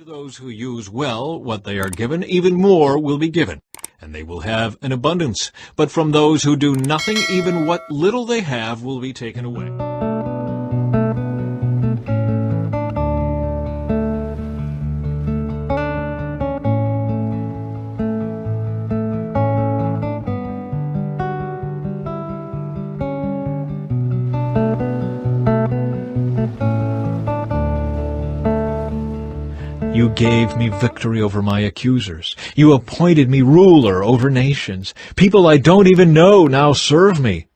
To those who use well what they are given, even more will be given, and they will have an abundance. But from those who do nothing, even what little they have will be taken away. You gave me victory over my accusers. You appointed me ruler over nations. People I don't even know now serve me.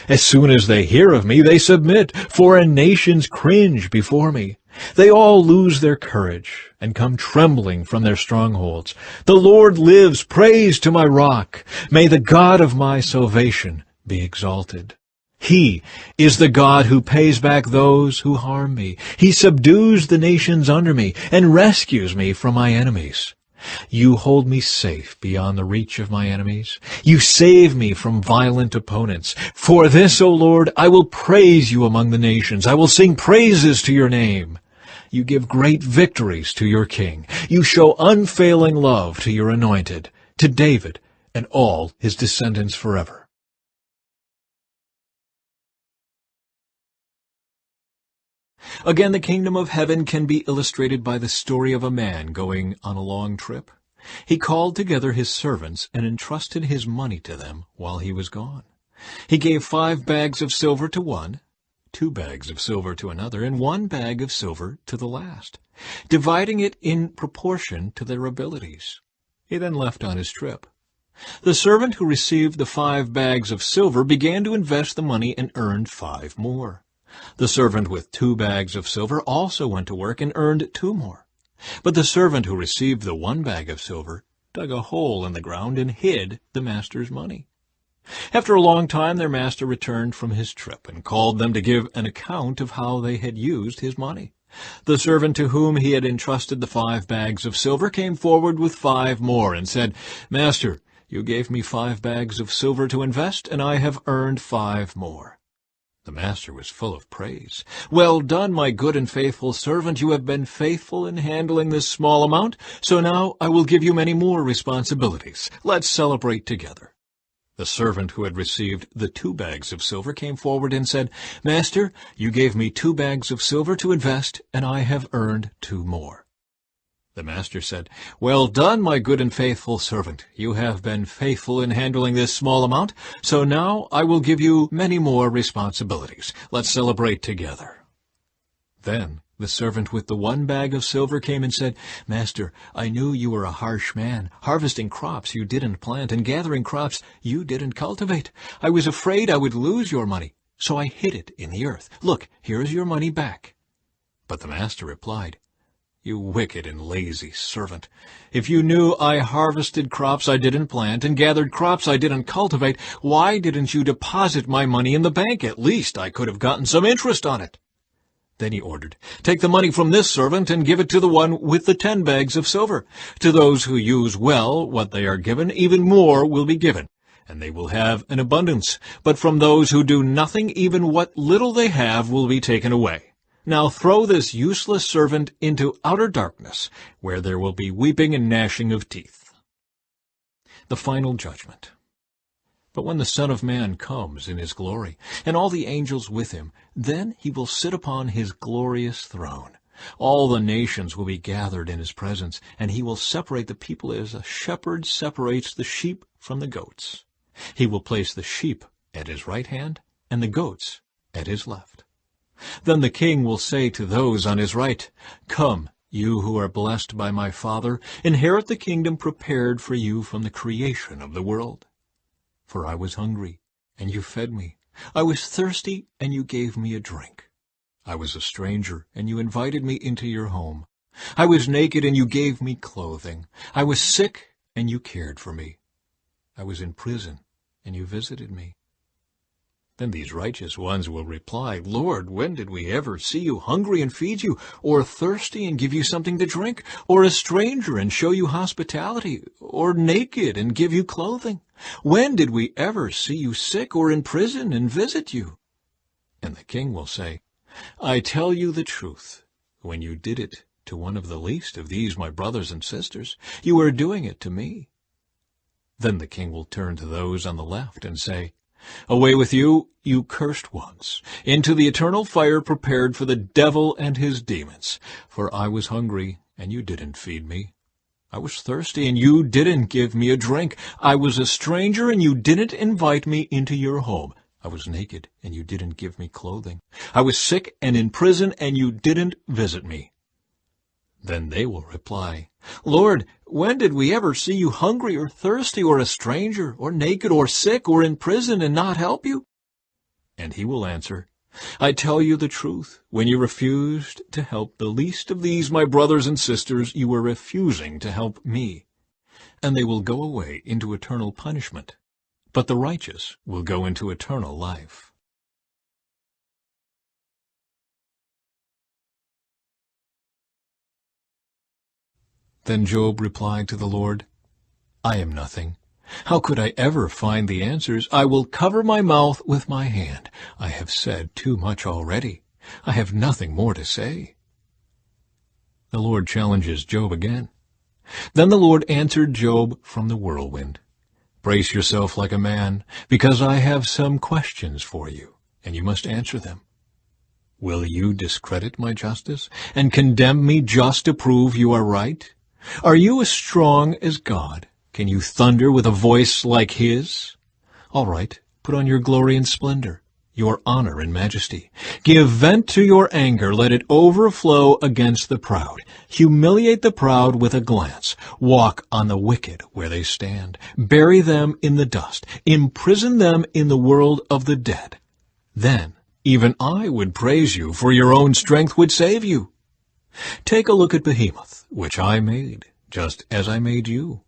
As soon as they hear of me, they submit. Foreign nations cringe before me. They all lose their courage and come trembling from their strongholds. The Lord lives. Praise to my rock. May the God of my salvation be exalted. He is the God who pays back those who harm me. He subdues the nations under me and rescues me from my enemies. You hold me safe beyond the reach of my enemies. You save me from violent opponents. For this, O Lord, I will praise you among the nations. I will sing praises to your name. You give great victories to your king. You show unfailing love to your anointed, to David and all his descendants forever. Again, the kingdom of heaven can be illustrated by the story of a man going on a long trip. He called together his servants and entrusted his money to them while he was gone. He gave 5 bags of silver to one, 2 bags of silver to another, and 1 bag of silver to the last, dividing it in proportion to their abilities. He then left on his trip. The servant who received the 5 bags of silver began to invest the money and earned 5 more. The servant with 2 bags of silver also went to work and earned 2 more. But the servant who received the 1 bag of silver dug a hole in the ground and hid the master's money. After a long time their master returned from his trip and called them to give an account of how they had used his money. The servant to whom he had entrusted the 5 bags of silver came forward with 5 more and said, "Master, you gave me 5 bags of silver to invest, and I have earned 5 more." The master was full of praise. "Well done, my good and faithful servant. You have been faithful in handling this small amount, so now I will give you many more responsibilities. Let's celebrate together." The servant who had received the 2 bags of silver came forward and said, "Master, you gave me 2 bags of silver to invest, and I have earned 2 more." The master said, "Well done, my good and faithful servant. You have been faithful in handling this small amount, so now I will give you many more responsibilities. Let's celebrate together." Then the servant with the 1 bag of silver came and said, "Master, I knew you were a harsh man, harvesting crops you didn't plant and gathering crops you didn't cultivate. I was afraid I would lose your money, so I hid it in the earth. Look, here is your money back." But the master replied, "You wicked and lazy servant. If you knew I harvested crops I didn't plant and gathered crops I didn't cultivate, why didn't you deposit my money in the bank? At least I could have gotten some interest on it." Then he ordered, "Take the money from this servant and give it to the one with the 10 bags of silver. To those who use well what they are given, even more will be given, and they will have an abundance. But from those who do nothing, even what little they have will be taken away. Now throw this useless servant into outer darkness, where there will be weeping and gnashing of teeth." The final judgment. But when the Son of Man comes in his glory, and all the angels with him, then he will sit upon his glorious throne. All the nations will be gathered in his presence, and he will separate the people as a shepherd separates the sheep from the goats. He will place the sheep at his right hand, and the goats at his left. Then the king will say to those on his right, "Come, you who are blessed by my Father, inherit the kingdom prepared for you from the creation of the world. For I was hungry, and you fed me. I was thirsty, and you gave me a drink. I was a stranger, and you invited me into your home. I was naked, and you gave me clothing. I was sick, and you cared for me. I was in prison, and you visited me." Then these righteous ones will reply, "Lord, when did we ever see you hungry and feed you, or thirsty and give you something to drink, or a stranger and show you hospitality, or naked and give you clothing? When did we ever see you sick or in prison and visit you?" And the king will say, "I tell you the truth, when you did it to one of the least of these my brothers and sisters, you are doing it to me. Then the king will turn to those on the left and say, Away with you, you cursed ones, into the eternal fire prepared for the devil and his demons. For I was hungry, and you didn't feed me. I was thirsty, and you didn't give me a drink. I was a stranger, and you didn't invite me into your home. I was naked, and you didn't give me clothing. I was sick and in prison, and you didn't visit me. Then they will reply, Lord, when did we ever see you hungry or thirsty or a stranger or naked or sick or in prison and not help you? And he will answer, I tell you the truth, when you refused to help the least of these my brothers and sisters, you were refusing to help me. And they will go away into eternal punishment, but the righteous will go into eternal life. Then Job replied to the Lord, I am nothing. How could I ever find the answers? I will cover my mouth with my hand. I have said too much already. I have nothing more to say. The Lord challenges Job again. Then the Lord answered Job from the whirlwind. Brace yourself like a man, because I have some questions for you, and you must answer them. Will you discredit my justice and condemn me just to prove you are right? Are you as strong as God? Can you thunder with a voice like his? All right, put on your glory and splendor, your honor and majesty. Give vent to your anger, let it overflow against the proud. Humiliate the proud with a glance. Walk on the wicked where they stand. Bury them in the dust. Imprison them in the world of the dead. Then even I would praise you, for your own strength would save you. Take a look at Behemoth, which I made, just as I made you.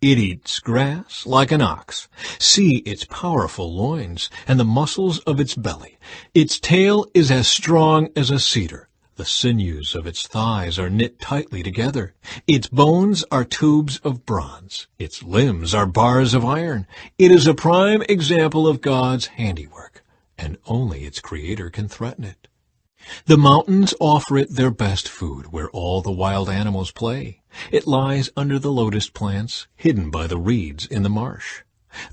It eats grass like an ox. See its powerful loins and the muscles of its belly. Its tail is as strong as a cedar. The sinews of its thighs are knit tightly together. Its bones are tubes of bronze. Its limbs are bars of iron. It is a prime example of God's handiwork, and only its Creator can threaten it. The mountains offer it their best food, where all the wild animals play. It lies under the lotus plants, hidden by the reeds in the marsh.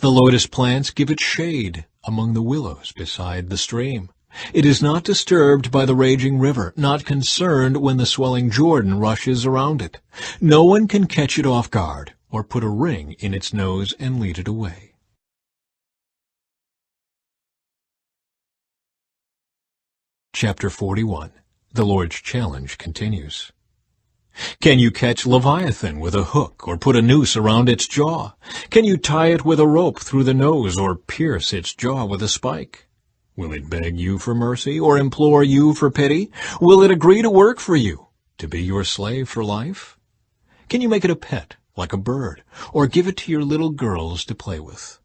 The lotus plants give it shade among the willows beside the stream. It is not disturbed by the raging river, not concerned when the swelling Jordan rushes around it. No one can catch it off guard, or put a ring in its nose and lead it away. Chapter 41. The Lord's challenge continues. Can you catch Leviathan with a hook, or put a noose around its jaw? Can you tie it with a rope through the nose, or pierce its jaw with a spike? Will it beg you for mercy, or implore you for pity? Will it agree to work for you, to be your slave for life? Can you make it a pet, like a bird, or give it to your little girls to play with?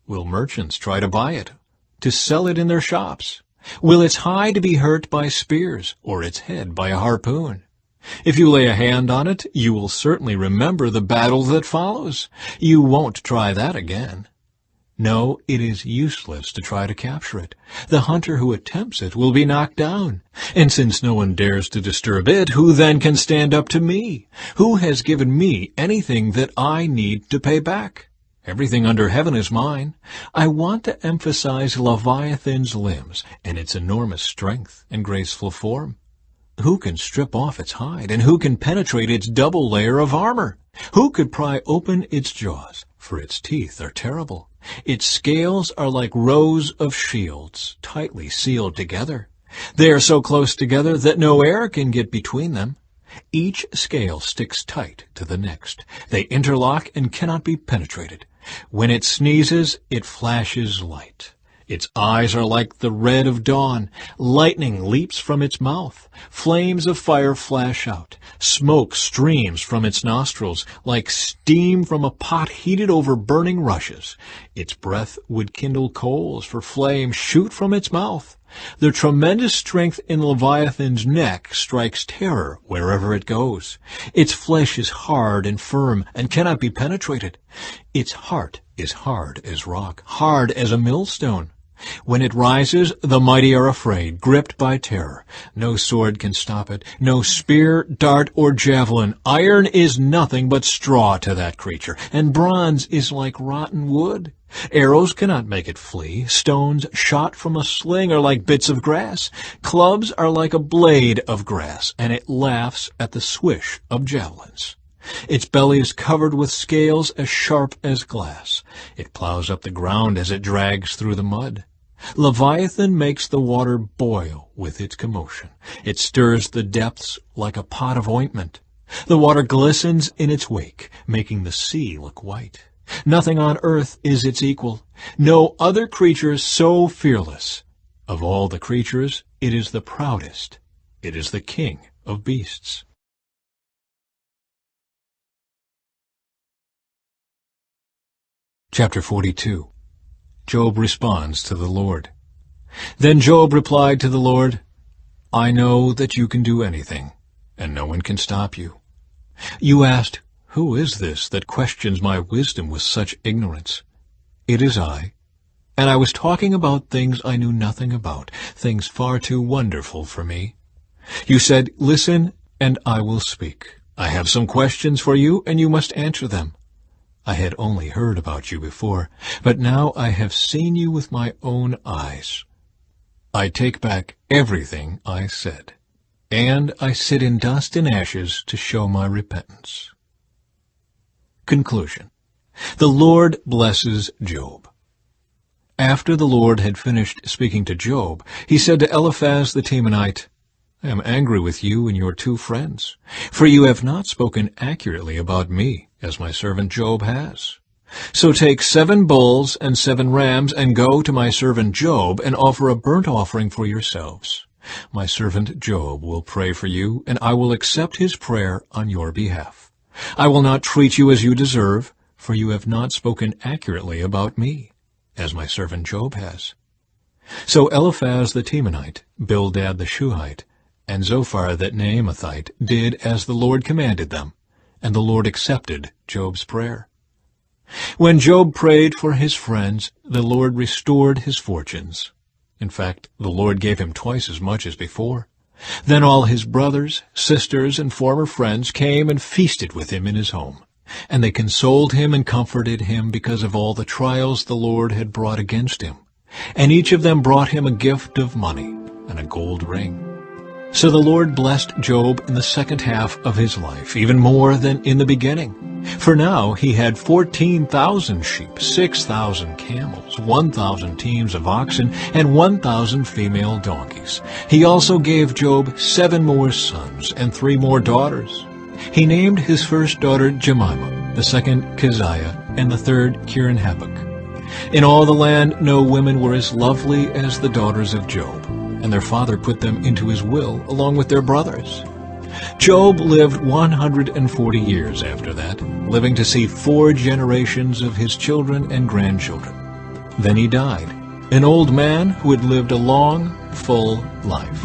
Will merchants try to buy it, to sell it in their shops? Will its hide be hurt by spears, or its head by a harpoon? If you lay a hand on it, you will certainly remember the battle that follows. You won't try that again. No, it is useless to try to capture it. The hunter who attempts it will be knocked down. And since no one dares to disturb it, who then can stand up to me? Who has given me anything that I need to pay back? Everything under heaven is mine. I want to emphasize Leviathan's limbs and its enormous strength and graceful form. Who can strip off its hide, and who can penetrate its double layer of armor? Who could pry open its jaws? For its teeth are terrible. Its scales are like rows of shields, tightly sealed together. They are so close together that no air can get between them. Each scale sticks tight to the next. They interlock and cannot be penetrated. When it sneezes, it flashes light. Its eyes are like the red of dawn. Lightning leaps from its mouth. Flames of fire flash out. Smoke streams from its nostrils like steam from a pot heated over burning rushes. Its breath would kindle coals, for flames shoot from its mouth. The tremendous strength in Leviathan's neck strikes terror wherever it goes. Its flesh is hard and firm and cannot be penetrated. Its heart is hard as rock, hard as a millstone. When it rises, the mighty are afraid, gripped by terror. No sword can stop it, no spear, dart, or javelin. Iron is nothing but straw to that creature, and bronze is like rotten wood. Arrows cannot make it flee. Stones shot from a sling are like bits of grass. Clubs are like a blade of grass, and it laughs at the swish of javelins. Its belly is covered with scales as sharp as glass. It plows up the ground as it drags through the mud. Leviathan makes the water boil with its commotion. It stirs the depths like a pot of ointment. The water glistens in its wake, making the sea look white. Nothing on earth is its equal. No other creature so fearless. Of all the creatures, it is the proudest. It is the king of beasts. Chapter 42. Job responds to the Lord. Then Job replied to the Lord, I know that you can do anything, and no one can stop you. You asked, Who is this that questions my wisdom with such ignorance? It is I, and I was talking about things I knew nothing about, things far too wonderful for me. You said, Listen, and I will speak. I have some questions for you, and you must answer them. I had only heard about you before, but now I have seen you with my own eyes. I take back everything I said, and I sit in dust and ashes to show my repentance. Conclusion. The Lord blesses Job. After the Lord had finished speaking to Job, he said to Eliphaz the Temanite, I am angry with you and your 2 friends, for you have not spoken accurately about me, as my servant Job has. So take 7 bulls and 7 rams, and go to my servant Job, and offer a burnt offering for yourselves. My servant Job will pray for you, and I will accept his prayer on your behalf. I will not treat you as you deserve, for you have not spoken accurately about me, as my servant Job has. So Eliphaz the Temanite, Bildad the Shuhite, and Zophar the Naamathite did as the Lord commanded them, and the Lord accepted Job's prayer. When Job prayed for his friends, the Lord restored his fortunes. In fact, the Lord gave him twice as much as before. Then all his brothers, sisters, and former friends came and feasted with him in his home, and they consoled him and comforted him because of all the trials the Lord had brought against him. And each of them brought him a gift of money and a gold ring. So the Lord blessed Job in the second half of his life, even more than in the beginning. For now he had 14,000 sheep, 6,000 camels, 1,000 teams of oxen, and 1,000 female donkeys. He also gave Job 7 more sons and 3 more daughters. He named his first daughter Jemimah, the second Keziah, and the third Kirin-Hapuch. In all the land no women were as lovely as the daughters of Job, and their father put them into his will along with their brothers. Job lived 140 years after that, living to see 4 generations of his children and grandchildren. Then he died, an old man who had lived a long, full life.